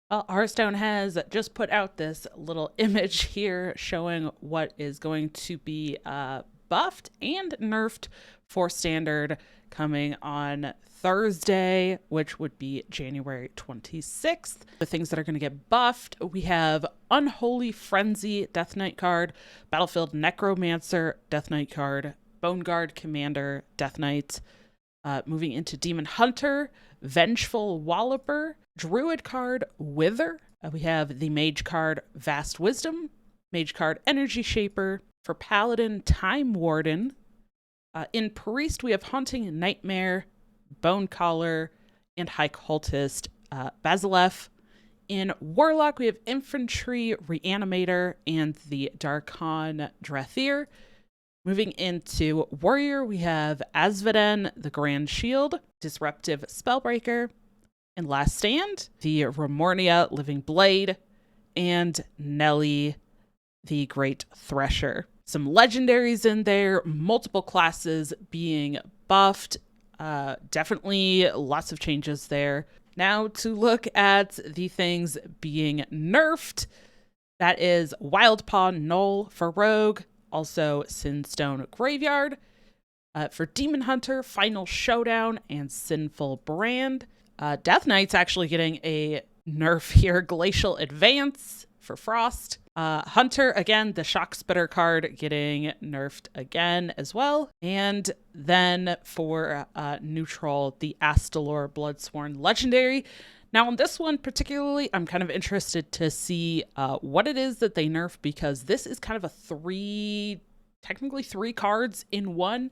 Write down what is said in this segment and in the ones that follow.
Well, Hearthstone has just put out this little image here showing what is going to be buffed and nerfed for standard coming on Thursday, which would be January 26th. The things that are going to get buffed, we have Unholy Frenzy Death Knight card, Battlefield Necromancer Death Knight card, Bone Guard Commander Death Knight. Moving into Demon Hunter, Vengeful Walloper, Druid card Wither. We have the Mage card Vast Wisdom, Mage card Energy Shaper. For Paladin, Time Warden. In Priest, we have Haunting Nightmare, Bone Collar, and High Cultist Basilev. In Warlock, we have Infantry Reanimator and the Darkhan Drathir. Moving into Warrior, we have Asvaden, the Grand Shield, Disruptive Spellbreaker, and Last Stand, the Remornia Living Blade, and Nelly, the Great Thresher. Some legendaries in there, multiple classes being buffed. Definitely lots of changes there. Now to look at the things being nerfed. That is Wildpaw Null for Rogue, also Sinstone Graveyard. For Demon Hunter, Final Showdown, and Sinful Brand. Death Knight's actually getting a nerf here, Glacial Advance for Frost. Hunter, again, the Shock Spitter card getting nerfed again as well. And then for neutral, the Astalor Bloodsworn Legendary. Now on this one particularly, I'm kind of interested to see what it is that they nerf, because this is kind of technically three cards in one.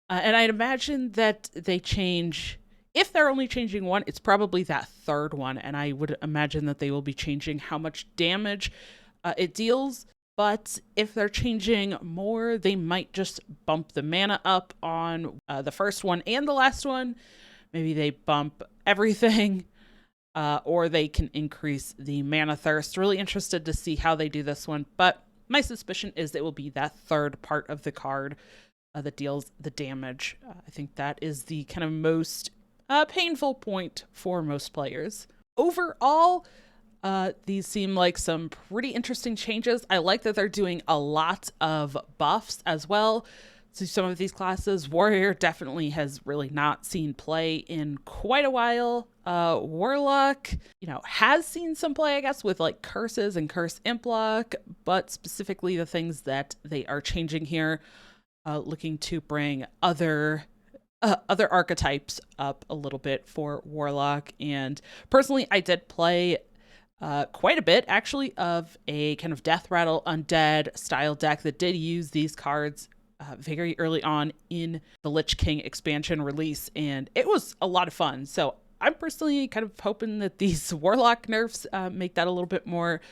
And I'd imagine that they change, if they're only changing one, it's probably that third one. And I would imagine that they will be changing how much damage it deals. But if they're changing more, they might just bump the mana up on the first one and the last one. Maybe they bump everything. Or they can increase the mana thirst. Really interested to see how they do this one. But my suspicion is it will be that third part of the card that deals the damage. I think that is the kind of most painful point for most players. Overall, these seem like some pretty interesting changes. I like that they're doing a lot of buffs as well to some of these classes. Warrior definitely has really not seen play in quite a while. Warlock, has seen some play, I guess, with like curses and curse implock, but specifically the things that they are changing here, looking to bring other archetypes up a little bit for Warlock. And personally, I did play quite a bit, actually, of a kind of Death Rattle Undead style deck that did use these cards very early on in the Lich King expansion release, and it was a lot of fun. So I'm personally kind of hoping that these Warlock nerfs make that a little bit more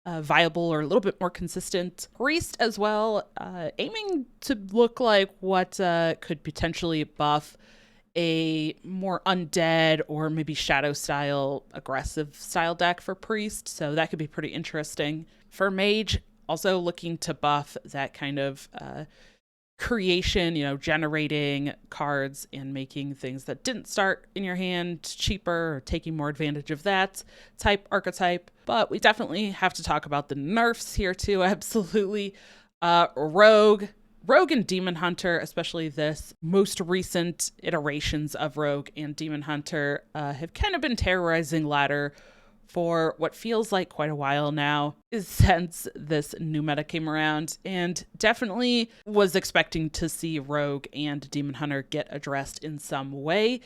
viable or a little bit more consistent. Priest as well, aiming to look like what could potentially buff a more undead or maybe shadow style, aggressive style deck for Priest. So that could be pretty interesting. For Mage, also looking to buff that kind of creation, generating cards and making things that didn't start in your hand cheaper, or taking more advantage of that type archetype. But we definitely have to talk about the nerfs here too. Absolutely. Rogue and Demon Hunter, especially this most recent iterations of Rogue and Demon Hunter, have kind of been terrorizing ladder for what feels like quite a while now, since this new meta came around, and definitely was expecting to see Rogue and Demon Hunter get addressed in some way.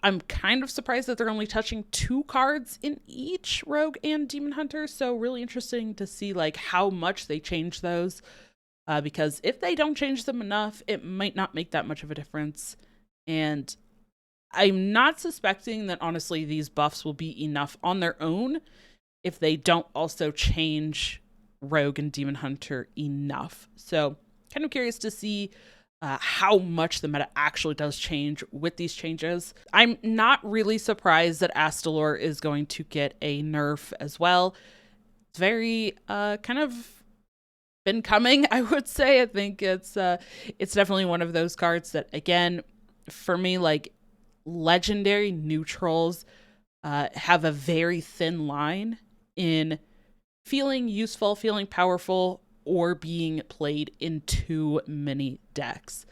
I'm kind of surprised that they're only touching 2 cards in each Rogue and Demon Hunter, so really interesting to see like how much they change those, because if they don't change them enough, it might not make that much of a difference. And I'm not suspecting that, honestly, these buffs will be enough on their own if they don't also change Rogue and Demon Hunter enough. So kind of curious to see how much the meta actually does change with these changes. I'm not really surprised that Astalor is going to get a nerf as well. It's very kind of been coming, I would say. I think it's definitely one of those cards that, again, for me, like, legendary neutrals have a very thin line in feeling useful, feeling powerful, or being played in too many decks.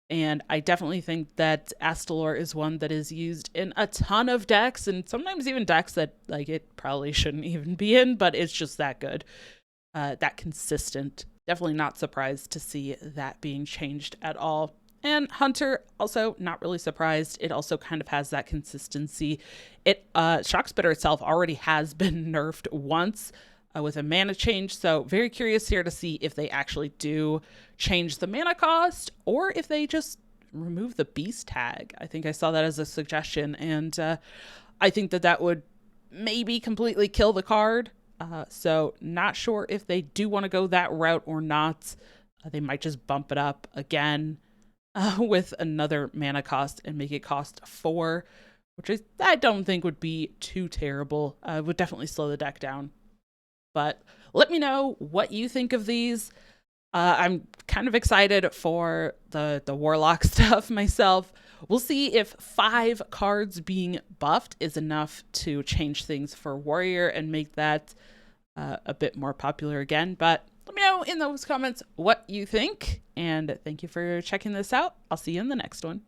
And I definitely think that Astalor is one that is used in a ton of decks, and sometimes even decks that like it probably shouldn't even be in, but it's just that good, that consistent. Definitely not surprised to see that being changed at all. And Hunter, also not really surprised. It also kind of has that consistency. Shockspitter itself already has been nerfed once with a mana change, so very curious here to see if they actually do change the mana cost or if they just remove the beast tag. I think I saw that as a suggestion, and I think that would maybe completely kill the card. So not sure if they do want to go that route or not. They might just bump it up again with another mana cost and make it cost 4, which I don't think would be too terrible. Would definitely slow the deck down. But let me know what you think of these. I'm kind of excited for the Warlock stuff myself. We'll see if 5 cards being buffed is enough to change things for Warrior and make that a bit more popular again. But let me know in those comments what you think. And thank you for checking this out. I'll see you in the next one.